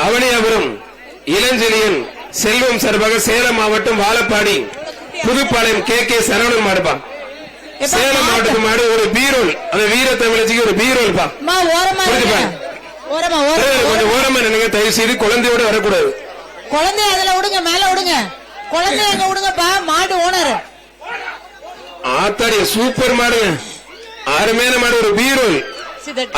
அவனியாபுரம் இளஞ்செழியன் செல்வம் சார்பாக சேலம் மாவட்டம் வாழப்பாடி புதுப்பாளையம் கே சரவணன் மாடுப்பா. சேலம் மாவட்டத்து மாடு ஒரு பீரோல், அந்த வீர தமிழச்சிக்கு ஒரு பீரோல் பா. கொஞ்சம் ஓரமா நினைங்க, தயவு செய்து குழந்தையோட வரக்கூடாது. குழந்தைய அதுல விடுங்க, மேல விடுங்க, குழந்தைய எங்க விடுங்கப்பா. மாடு ஓனர் ஆத்தாடி சூப்பர் மாடுங்க, அருமையான மாடு, ஒரு பீரோல்.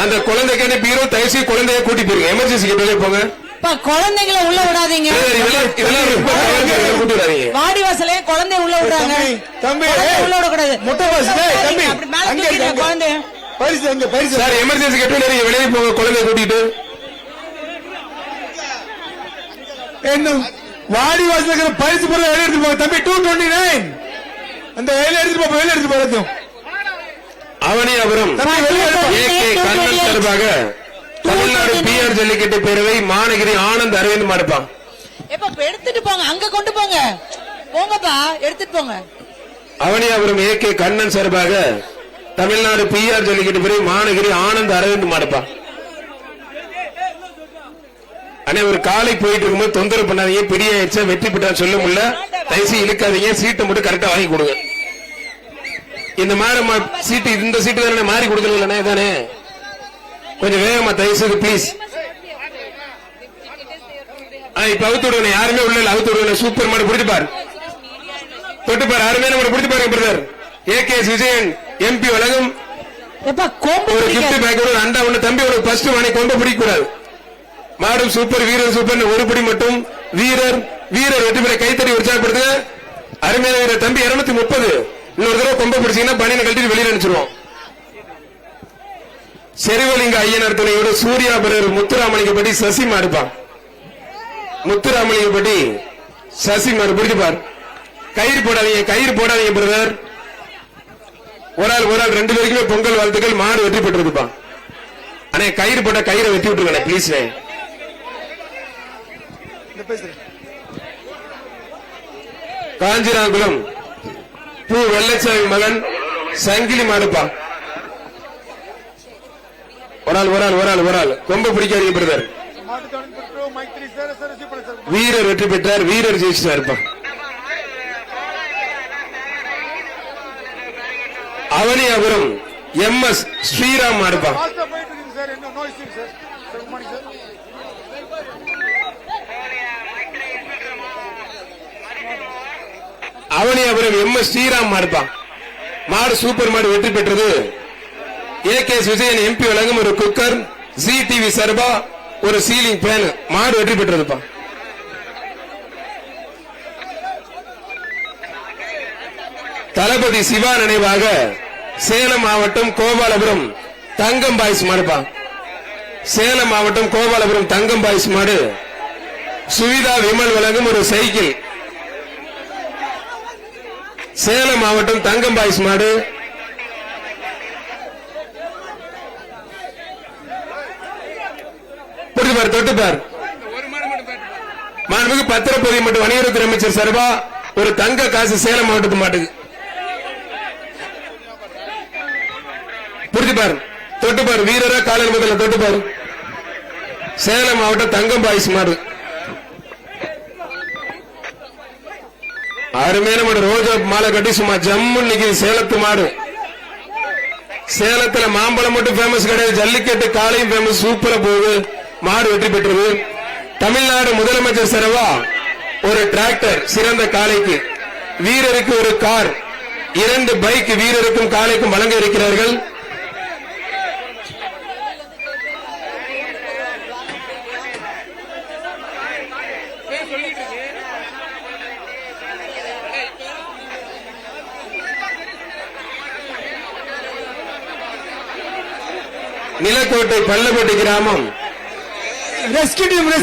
அந்த குழந்தைக்கான பீரோ, தயவு செய்து குழந்தைய கூட்டி போயிருங்க, எமர்ஜென்சி வெளியே போங்க. குழந்தைங்களை உள்ள விடாதீங்க, வாடி வாசலே குழந்தை உள்ள விடுறாங்க. தம்பி உள்ள விடக்கூடாது, முட்டை குழந்தை எமர்ஜென்சி கட்டு வெளியே போங்க, குழந்தைய கூட்டிட்டு. வாடி வாசல பரிசு பொருள் வெளியே எடுத்து போங்க தம்பி. 229 அந்த வெளியே எடுத்து போறது. அவனியாபுரம் கண்ணன் சார்பாக தமிழ்நாடு PR ஜல்லிக்கட்டு பேரவை மாநகரி ஆனந்த் அரவிந்த் மாடுப்பான். எடுத்துட்டு போங்க, அங்க கொண்டு போங்க, போங்கப்பா எடுத்துட்டு போங்க. அவனியாபுரம் கண்ணன் சார்பாக தமிழ்நாடு PR ஜல்லிக்கட்டு பேரவை மாநகரி ஆனந்த் அரவிந்த் மாடுப்பான். அண்ணே ஒரு காலை போயிட்டு இருக்கும்போது தொந்தரவு பண்ணாதீங்க, பிடியாச்சா வெற்றி பெற்றா சொல்ல முடியல, தயவுசெய்து இழுக்காதீங்க, சீட்டை மட்டும் கரெக்டா வாங்கி கொடுங்க. இந்த மாடு சீட்டு, இந்த சீட்டு தானே மாறி கொடுக்கல தானே, கொஞ்சம் வேகமா தயவு செய்து பிளீஸ். இப்ப அவுத்து விடுவேன், யாருமே உள்ள அவுத்து விடுவேன். சூப்பர் மாடு பிடிச்சு பாரு, தொட்டு பாரு, அருமையான மாடு பிடிச்சு பாருங்க பிரதர். AKS விஜயன் MP வழங்கும் ஒரு கிஃப்ட் பேக், ஒரு அண்டா ஒண்ணு. தம்பி ஒரு ஃபர்ஸ்ட் வாங்கி கொண்டு பிடிக்க கூடாது. மாடும் சூப்பர், வீரர் சூப்பர், ஒரு படி மட்டும். வீரர் வெற்றி பெற கைத்தறி உற்சாகப்படுத்துங்க. அருமையான வீரர் தம்பி 230. இன்னொரு தடவை கொம்ப பிடிச்சீங்கன்னா பணியை கழட்டிட்டு வெளியில அனுப்பிச்சிருவோம். செருவலிங்க ஐயனார் துணையோடு சூர்யாபரர் முத்துராமலிங்கப்பட்டி சசி மாடுப்பான். முத்துராமலிங்கப்பட்டி சசி மாடு பிடிச்சுப்பார். கயிறு போடாதீங்க பிரதர். ஒரு ஆள் 2 பேருக்குமே பொங்கல் வாழ்த்துக்கள். மாடு வெற்றி பெற்றிருப்பான். அண்ணே கயிறு போட்டா கயிறை வெட்டி விட்டுருங்க பிளீஸ். காஞ்சிராங்குளம் பூ வெள்ளச்சாமி மகன் சங்கிலி மாடுப்பா. ஒரு ஆள் கொம்ப பிடிக்காதீங்க பிரதர். வீரர் வெற்றி பெற்றார், வீரர் ஜெயிச்சிட்டார். அவனியாபுரம் MS ஸ்ரீராம் மாடுப்பா. அவனியாபுரம் MS ஸ்ரீராம் மாடுப்பா. மாடு சூப்பர் மாடு வெற்றி பெற்றது. AKS விஜயன் MP வழங்கும் ஒரு குக்கர், ZTV சர்பா ஒரு சீலிங் பேன். மாடு வெற்றி பெற்றதுப்பா. தளபதி சிவா நினைவாக சேலம் மாவட்டம் கோபாலபுரம் தங்கம் பாய்ஸ் மாடுப்பா. சேலம் மாவட்டம் கோபாலபுரம் தங்கம் பாய்ஸ் மாடு சுவிதா விமல் வழங்கும் ஒரு சைக்கிள். சேலம் மாவட்டம் தங்கம் பாய்ஸ் மாடு தொட்டுப்பார். மாண்புமிகு பத்திரப்பதிவு மற்றும் வணிகத்துறை அமைச்சர் சார்பா ஒரு தங்க காசு சேலம் மாவட்டத்து மாட்டுக்கு புரிஞ்சுப்பார். தொட்டுப்பார் வீரரா காலையில் முதல்ல தொட்டுப்பார். சேலம் மாவட்டம் தங்கம் பாய்ஸ் மாடு அருமையான மாடு. ரோஜா மாலை கட்டி சும்மா ஜம்மு நிக்குது சேலத்து மாடு. சேலத்துல மாம்பழம் மட்டும் பேமஸ் கிடையாது, ஜல்லிக்கட்டு காலையும் பேமஸ். சூப்பரா போகுது, மாடு வெற்றி பெற்றது. தமிழ்நாடு முதலமைச்சர் செலவா ஒரு டிராக்டர் சிறந்த காளைக்கு, வீரருக்கு ஒரு கார், 2 பைக் வீரருக்கும் காளைக்கும் வழங்க இருக்கிறார்கள். நிலக்கோட்டை பள்ளப்பட்டி கிராமம் ரெஸ்கியூ டீம் மாலை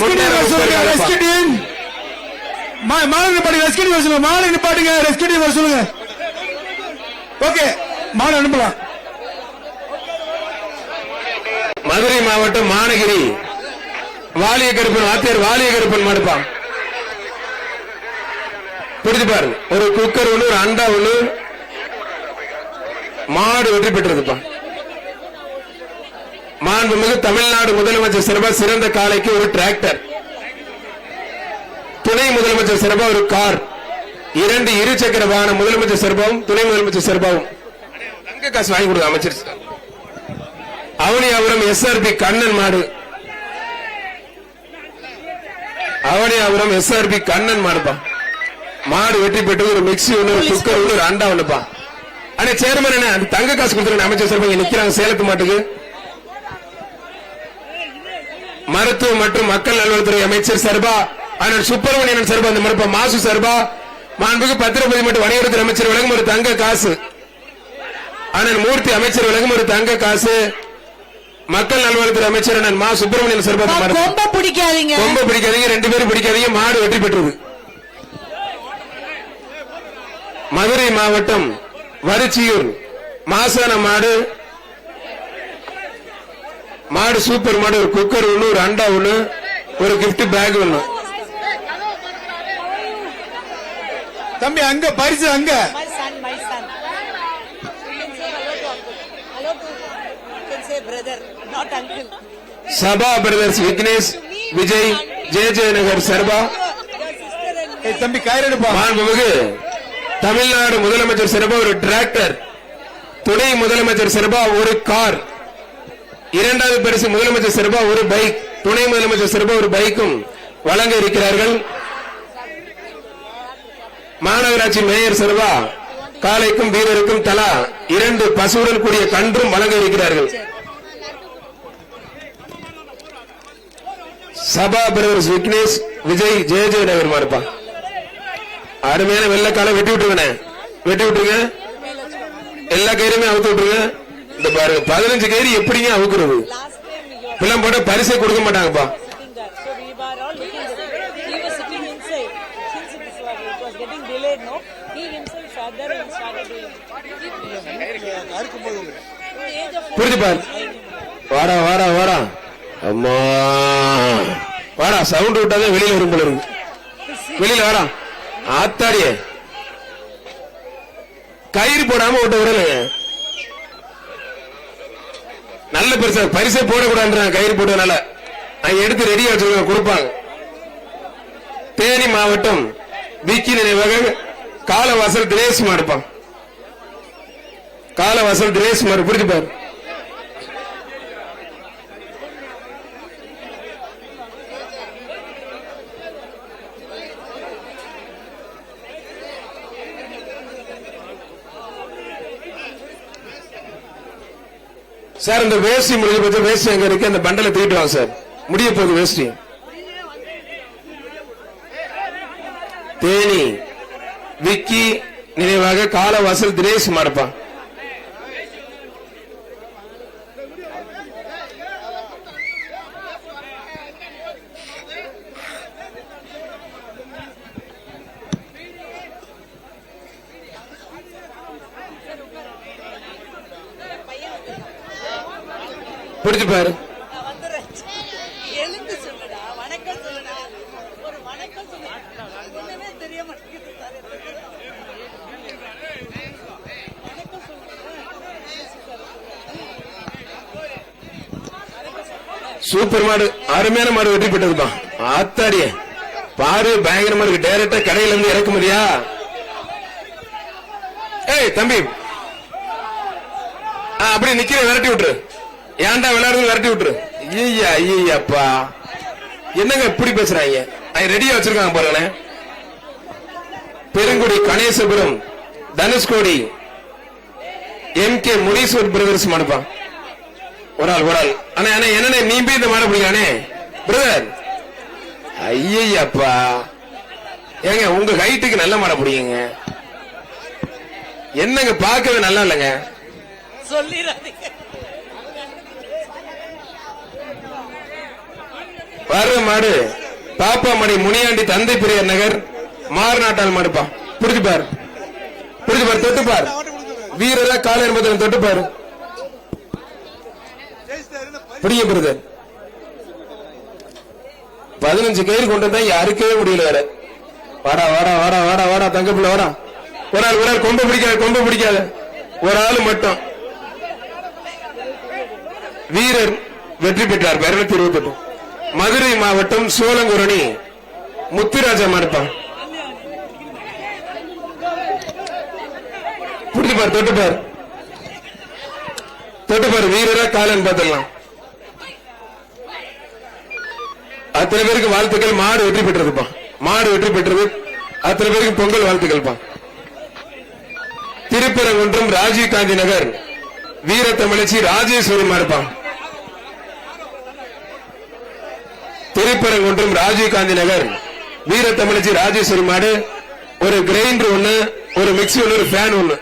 நிப்பாட்டுங்க. ரெஸ்கியூ டீம் சொல்லுங்க, மாலை நிப்பாட்டுங்க. ரெஸ்கியூ டீம் சொல்லுங்க. ஓகே, மாலை அனுப்பலாம். மதுரை மாவட்டம் மாநகரி வாலியகருப்பன் வாத்தியார் வாலியகருப்பன் மாடுப்பான். புரிஞ்சு பாரு, ஒரு குக்கர் ஒண்ணு, ஒரு அண்டா ஒண்ணு. மாடு வெற்றி பெற்றதுப்பா. மாண்புமிகு தமிழ்நாடு முதலமைச்சர் சிறந்த காளைக்கு ஒரு டிராக்டர், துணை முதலமைச்சர் சார்பாக ஒரு கார், 2 இருசக்கர வாகனம் முதலமைச்சர் சார்பாகவும் துணை முதலமைச்சர் சார்பாகவும் தங்க காசு வாங்கி கொடுங்க அமைச்சர். அவனியாபுரம் SRP கண்ணன் மாடு, அவனியாபுரம் SRP கண்ணன் மாடுப்பா. மாடு வெற்றி பெற்று ஒரு மிக்சி ஒண்ணு, ஒரு குக்கர் ஒண்ணு, ஒரு அண்டா ஒண்ணுப்பா. அண்ணே சேர்மன் என்ன அந்த தங்க காசு கொடுத்துருங்க அமைச்சர் சார்பாக நிக்கிறாங்க சேலத்து மாட்டுக்கு. மருத்துவ மற்றும் மக்கள் நல்வாழ்வுத்துறை அமைச்சர் சார்பா அண்ணன் சுப்பிரமணியன் சார்பா அந்த மறுப்பா மாசு சார்பா மாண்புக்கு பத்திரப்பதி மற்றும் வணிகத்துறை அமைச்சர் விலகும் ஒரு தங்க காசு. அண்ணன் மூர்த்தி அமைச்சர் விலகும் ஒரு தங்க காசு. மக்கள் நல்வாழ்வுத்துறை அமைச்சர் அண்ணன் மா சுப்பிரமணியன் சார்பா கொம்ப பிடிக்காதீங்க, கொம்ப பிடிக்காதீங்க, 2 பேரும் பிடிக்காதீங்க. மாடு வெற்றி பெற்றது. மதுரை மாவட்டம் வரிச்சியூர் மாசான மாடு, மாடு சூப்பர் மாடு, ஒரு குக்கர் ஒண்ணு, ஒரு அண்டா ஒண்ணு, ஒரு கிஃப்ட் பேக் ஒண்ணு. தம்பி அங்க பரிசு அங்க. My son. You can say hello to you can say brother, not uncle. Saba brothers Vignesh Vijay J Nagar சர்பா. ஏய் தம்பி கயிறு எடுப்பா. மாண்புமிகு தமிழ்நாடு முதலமைச்சர் சார்பா ஒரு டிராக்டர், துணை முதலமைச்சர் சார்பா ஒரு கார், 2வது பரிசு முதலமைச்சர் சார்பா ஒரு பைக், துணை முதலமைச்சர் சார்பா ஒரு பைக்கும் வழங்க இருக்கிறார்கள். மாநகராட்சி மேயர் சார்பா காளைக்கும் வீரருக்கும் தலா 2 பசுவுடன் கூடிய கன்றும் வழங்க இருக்கிறார்கள். சபா பிரதர்ஸ் விக்னேஷ் விஜய் ஜே நகர் மாடுப்பா. அருமையான வெள்ளக்கால வெட்டி விட்டுருங்க, வெட்டி விட்டுருங்க, எல்லா கயிறுமே அவுத்து விட்டுருங்க. இந்த பாருங்க 15 கயிறு எப்படிங்க அவுக்குறது? பிள்ளை போட்ட பரிசை கொடுக்க மாட்டாங்கப்பா. புரிஞ்சுப்பார். வாடா வாடா வாடா அம்மா வாடா, சவுண்ட் விட்டாதான் வெளியில வரும் போல இருக்கு. வெளியில வாடா ஆத்தாடியே, கயிறு போடாம விட்ட விடலைங்க. நல்ல பெருசா பரிசை போடக்கூடாதுன்றாங்க, கயிறு போட்டதுனால. நான் எடுத்து ரெடியா வச்சிருக்க கொடுப்பாங்க. தேனி மாவட்டம் விக்கி நினைவாக காலவாசல் தினேஷ் மாடுப்பான். காலவாசல் தினேஷ் மாடு புரிஞ்சு பாரு. சார் இந்த வேஷ்டி முடிஞ்ச பட்ச வேஷ்டி எங்க இருக்கு? அந்த பண்டலை தூக்கிட்டு வாங்க சார், முடிய போகுது வேஷ்டி. தேனி விக்கி நினைவாக காலவாசல் தினேஷ் மாடுப்பா. பிடிச்சு பாரு. எழுந்து சொல்லுடா, வணக்கம் சொல்லுடா, ஒரு வணக்கம் சொல்லுடா, ஒண்ணுமே தெரிய மாட்டேங்குது. சூப்பர் மாடு, அருமையான மாடு வெற்றி பெற்றதுப்பா. ஆத்தாடிய பாரு, பயங்கரமா இருக்கு. டைரக்டா கடையில இருந்து இறக்குமதியா? ஏய் தம்பி, அப்படி நிக்கிற விரட்டி விட்டுரு. ஏன்டா விளையாடுறது விரட்டி விட்டுரு. ஐயா ஐயாப்பா, என்னங்க இப்படி பேசுறாங்க? ரெடியா வச்சிருக்காங்க பாருங்களேன். பெருங்குடி கணேசபுரம் தனுஷ்கோடி MK முனீஸ்வர் பிரதர்ஸ் மாடுப்பா. ஒரு ஆள் அண்ணா என்ன நீ போய் இந்த மாட பிடிக்கானே பிரதர்? ஐயப்பா, ஏங்க உங்க ஹைட்டுக்கு நல்ல மாட பிடிங்க. என்னங்க பார்க்கவே நல்லா இல்லைங்க. சொல்லிடாதீங்க. வர்ற மாடு பாப்பாமணி முனியாண்டி தந்தை பெரியார் நகர் மாறுநாட்டால் மாடுப்பா. புரிஞ்சுப்பார், புரிஞ்சுப்பார், தொட்டுப்பார். வீரரா கால என்பதை தொட்டுப்பாரு. புரிய பிரதர் 15 கயிறு கொண்டு வந்தா யாருக்கே முடியல. வேற வாடா வாடா வாடா வாடா வாடா தங்கப்புள்ள வாடா. ஒரு ஆள் கொம்ப பிடிக்காத, கொம்ப பிடிக்காத, ஒரு ஆள் மட்டும். வீரர் வெற்றி பெற்றார் 228. மதுரை மாவட்டம் சோழங்குரணி முத்துராஜா மாடுப்பான். புரிஞ்சுப்பார், தொட்டுப்பார், தொட்டுப்பார். வீரரா காலன்னு பார்த்துடலாம். அத்தனை பேருக்கு வாழ்த்துக்கள். மாடு வெற்றி பெற்றதுப்பா, மாடு வெற்றி பெற்றது. அத்தனை பேருக்கு பொங்கல் வாழ்த்துக்கள்ப்பா. திருப்பரங்குன்றம் ராஜீவ் காந்தி நகர் வீர தமிழச்சி ராஜேஸ்வரி மாடுப்பான். திருப்பரங்குன்றம் ராஜீவ் காந்தி நகர் வீர தமிழச்சி ராஜேஸ்வரி மாடு. ஒரு கிரைண்டர் ஒண்ணு, ஒரு மிக்சி ஒண்ணு, ஒரு ஃபேன் ஒண்ணு,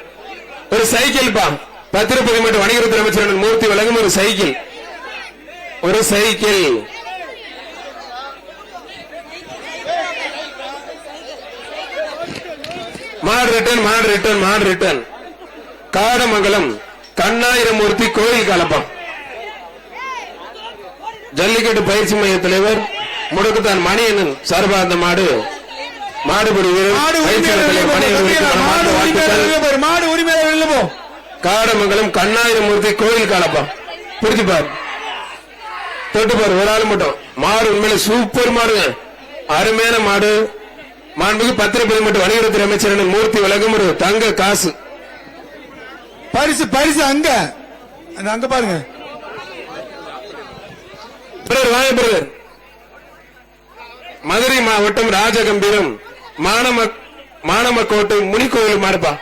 ஒரு சைக்கிள் பா. பத்திரப்பதி மற்றும் வணிகத்துறை அமைச்சர் மூர்த்தி வழங்கும் ஒரு சைக்கிள், ஒரு சைக்கிள். மாடு ரிட்டர்ன், மாடு ரிட்டர்ன், மாடு ரிட்டர்ன். காடமங்கலம் கண்ணாயிரமூர்த்தி கோயில் காலப்பம். ஜல்லிக்கட்டு பயிற்சி மைய தலைவர் முடுக்குத்தான் மணியன் சார்பா அந்த மாடு மாடுபிடி வீரர் பயிற்சியாளர் தலைவர் மணியன் மாடு உரிமையாளர் போ. காடமங்கலம் கண்ணாயிரமூர்த்தி கோயில் காலப்பம். புரிஞ்சுப்பார், தொட்டுப்பார். ஒரு ஆள் மட்டும். மாடு உண்மையில சூப்பர் மாடுங்க, அருமையான மாடு. மாண்புக்கு பத்திரப்பதி மற்றும் வணிகத்துறை அமைச்சர் மூர்த்தி வழங்கும் ஒரு தங்க காசு பரிசு. பரிசு அங்க அங்க பாருங்க. பிரதர் மதுரை மாவட்டம் ராஜகம்பீரம் மானமக்கோட்டை முனிக்கோவில் மாடுப்பா.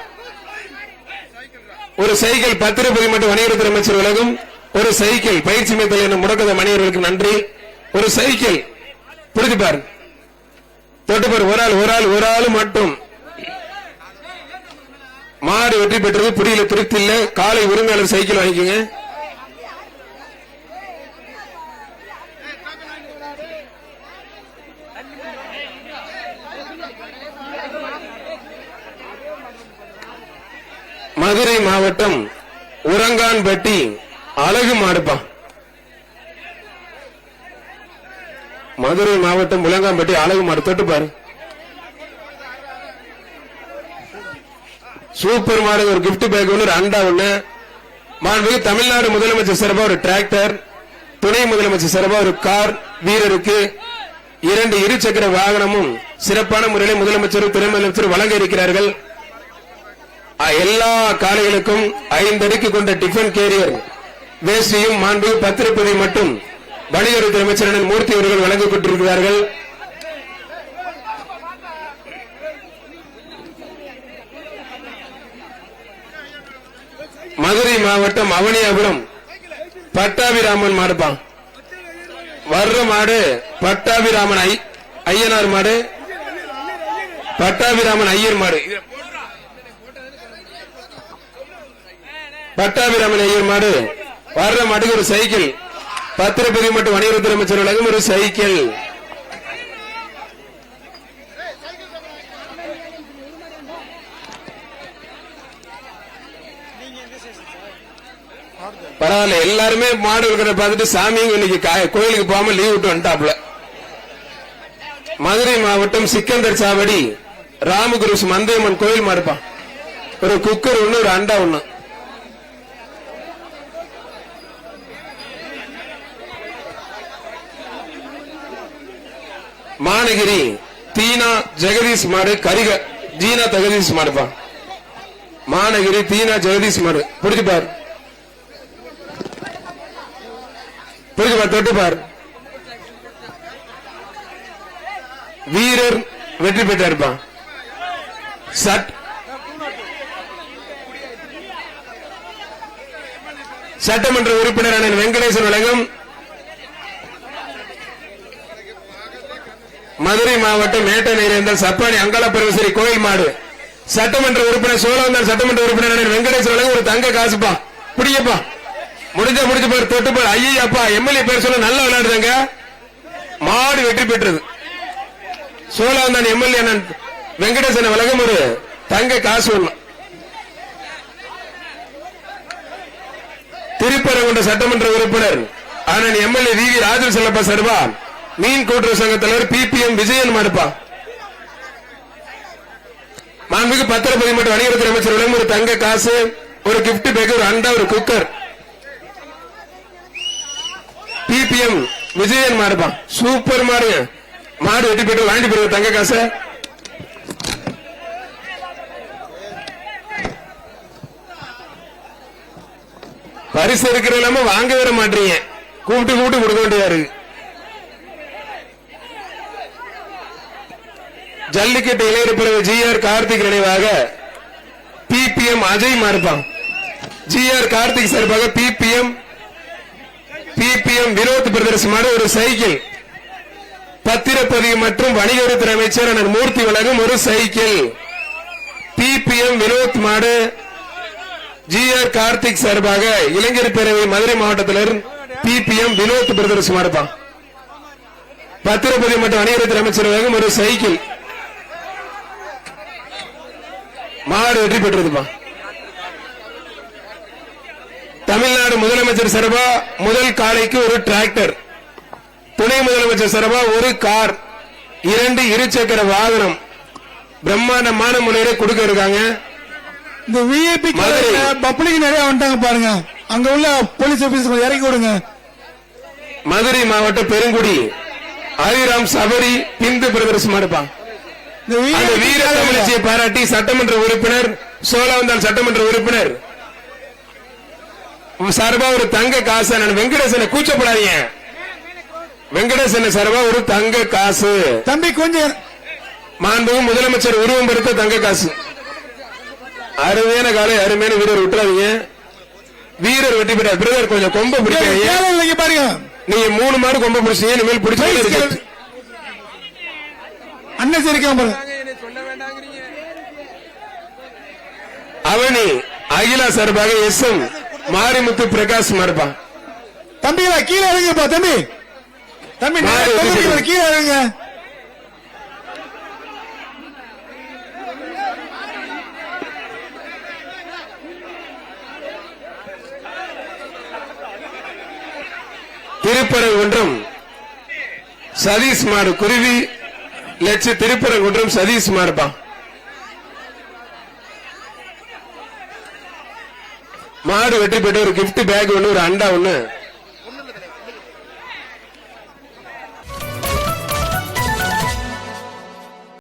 ஒரு சைக்கிள் பத்திரப்பதி மற்றும் வணிகத்துறை அமைச்சர் வழங்கும் ஒரு சைக்கிள். பயிற்சி மையத்தில் என்ன முடக்கத மணியர்களுக்கு நன்றி. ஒரு சைக்கிள். புரிஞ்சுப்பார், தொட்டுப்பார். ஒரு ஆள் மட்டும். மாடு வெற்றி பெற்றது. புரியல, திருப்தி இல்ல. காலை உரிமையாளர் சைக்கிள் வாங்கிக்கோங்க. மதுரை மாவட்டம் உரங்கான்பட்டி அழகு மாடுப்பா. மதுரை மாவட்டம் உலங்காம்பட்டி அழகு மாடு. தொட்டுப்பாரு. சூப்பர் மாடு. ஒரு கிஃப்ட் பேக் ஒன்று, ஒரு அண்டா ஒண்ணு. மாண்புமிகு தமிழ்நாடு முதலமைச்சர் சார்பா ஒரு டிராக்டர், துணை முதலமைச்சர் சார்பா ஒரு கார் வீரருக்கு 2 இருசக்கர வாகனமும் சிறப்பான முறையில் முதலமைச்சர் துணை முதலமைச்சர் வழங்க இருக்கிறார்கள். எல்லா காலைகளுக்கும் 5 அடுக்கு கொண்ட டிஃபன் கேரியர் வேஷ்டியும் மாண்புமிகு பத்திரப்பதி மற்றும் வணிகத்துறை அமைச்சர் மூர்த்தி அவர்கள் வழங்கப்பட்டிருக்கிறார்கள். மதுரை மாவட்டம் அவனியாபுரம் பட்டாபிராமன் மாடுப்பான். வர்ற மாடு பட்டாபிராமன் ஐயனார் மாடு, பட்டாபிராமன் ஐயர் மாடு. பட்டாபிராமன் ஐயர் மாடு. வர்ற மாட்டுக்கு ஒரு சைக்கிள். பத்திரப்பதி மற்றும் வணிகத்துறை அமைச்சர் வழங்கும் ஒரு சைக்கிள். பரவாயில்ல, எல்லாருமே மாடு இருக்கிறத பார்த்துட்டு சாமியும் இன்னைக்கு கோயிலுக்கு போகாம லீவ் விட்டு வந்துட்டாப்ல. மதுரை மாவட்டம் சிக்கந்தர் சாவடி ராமகுருஸ் மந்தையம்மன் கோயில் மாடுப்பான். ஒரு குக்கர் ஒண்ணு, ஒரு அண்டா ஒண்ணு. மானகிரி தீனா ஜெகதீஷ் மாடு ஜீனா ஜெகதீஷ் மாடுப்பா. மானகிரி தீனா ஜெகதீஷ் மாடு. புரிஞ்சுப்பார், புரிஞ்சுப்பார், தொட்டுப்பார். வீரர் வெற்றி பெற்றாருப்பா. சட்டமன்ற உறுப்பினர் வெங்கடேசன் வழங்கும் மதுரை மாவட்டம் மேட்டநீரேந்தல் சப்பானி அங்காள பரமேஸ்வரி கோயில் மாடு. சட்டமன்ற உறுப்பினர் சோழவந்தான் சட்டமன்ற உறுப்பினர் வெங்கடேசன் வழங்கும் ஒரு தங்க காசுப்பா. புடியப்பா, முடிஞ்ச பாரு, தொட்டுப்பார். ஐயப்பா, எம்எல்ஏ பேர் சொல்ல நல்லா விளையாடுறாங்க. மாடு வெற்றி பெற்றது. சோழவந்தான் எம்எல்ஏ வெங்கடேசன் வழங்கும் ஒரு தங்க காசு ஒண்ணு. திருப்பரங்குன்ற சட்டமன்ற உறுப்பினர் அண்ணன் எம்எல்ஏ வி ராஜன் செல்லப்பா சார்பா மீன் கூட்டுறவு சங்க தலைவர் பிபிஎம் விஜயன் மாடுப்பா. மாண்புமிகு பத்திரப்பதி மற்றும் வணிகத்துறை அமைச்சர் வழங்கும் ஒரு தங்க காசு, ஒரு கிஃப்ட் பேக், ஒரு அண்டா, ஒரு குக்கர். பிபிஎம் விஜயன் மாடுப்பா. சூப்பர் மாடுங்க, மாடு வெட்டி போயிட்டு வாங்கிட்டு போயிருக்க தங்க காசை. பரிசு இருக்கிற இல்லாம வாங்க வர மாட்டீங்க, கூப்பிட்டு கூப்பிட்டு கொடுக்க வேண்டியதா இருக்கு. ஜல்லிக்கட்டு இளைஞர் பிறகு ஜிஆர் கார்த்திக் நினைவாக பிபிஎம் அஜய் மாறுப்பான். ஜிஆர் கார்த்திக் சார்பாக பிபிஎம் வினோத் பிரதர்ஸ் மாடு ஒரு சைக்கிள். பத்திரப்பதிவு மற்றும் வணிகவரித்துறை அமைச்சர் அண்ணன் மூர்த்தி வழங்கும் ஒரு சைக்கிள். பிபிஎம் வினோத் மாடு ஜிஆர் கார்த்திக் சார்பாக இளைஞர் பேரவை மதுரை மாவட்டத்தில் பிபிஎம் வினோத் பிரதர்ஸ் மாடுப்பான். பத்திரப்பதிவு மற்றும் வணிகவரித்துறை அமைச்சர் வழங்கும் ஒரு சைக்கிள். மாடு வெற்றி பெற்றிருப்பா. தமிழ்நாடு முதலமைச்சர் சார்பா முதல் காலைக்கு ஒரு டிராக்டர், துணை முதலமைச்சர் சார்பா ஒரு கார், 2 இருசக்கர வாகனம் பிரம்மாண்டமான முறையில கொடுக்க இருக்காங்க. இந்த விஐபி பப்ளிக் நிறைய வந்துட்டாங்க பாருங்க, அங்க உள்ள போலீஸ் ஆபீஸ் இறக்கி விடுங்க. மதுரை மாவட்ட பெருங்குடி ஹரிராம் சபரி பிந்து பிரதர்ஸ் மாடுப்பான். அந்த வீர தமிழ்ச்சியை பாராட்டி சட்டமன்ற உறுப்பினர் சோழவந்தான் சட்டமன்ற உறுப்பினர் சார்பா ஒரு தங்க காசு. நான் வெங்கடேசனை கூச்சப்படாதீங்க, வெங்கடேசன் சார்பா ஒரு தங்க காசு. தம்பி கொஞ்சம் மாண்புமிகு முதலமைச்சர் உருவம் பெருத்த தங்க காசு. அருமையான காலை, அருமையான வீரர் விட்டுறாதீங்க. வீரர் வெட்டி பெற்றார். பிரதர் கொஞ்சம் கொம்ப பிடிக்காதீங்க பாருங்க, நீங்க 3 மாடு கொம்ப பிடிச்சீங்க, இனிமேல் பிடிச்ச அண்ணன் சரிக்காம அவனி அகிலா சார்பாக எஸ்எம் மாரிமுத்து பிரகாஷ் மாறுப்பான். தம்பி கீழே இறங்குப்பா, தம்பி தம்பி கீழே இறங்க. திருப்பரங்குன்றம் சதீஷ் மாடு குருவி லட்ச திருப்பரங்குன்றம் சதீஷ் மாறுப்பான். மாடு வெற்றி பெற்று ஒரு கிஃப்ட் பேக் ஒன்று, ஒரு அண்டா ஒன்று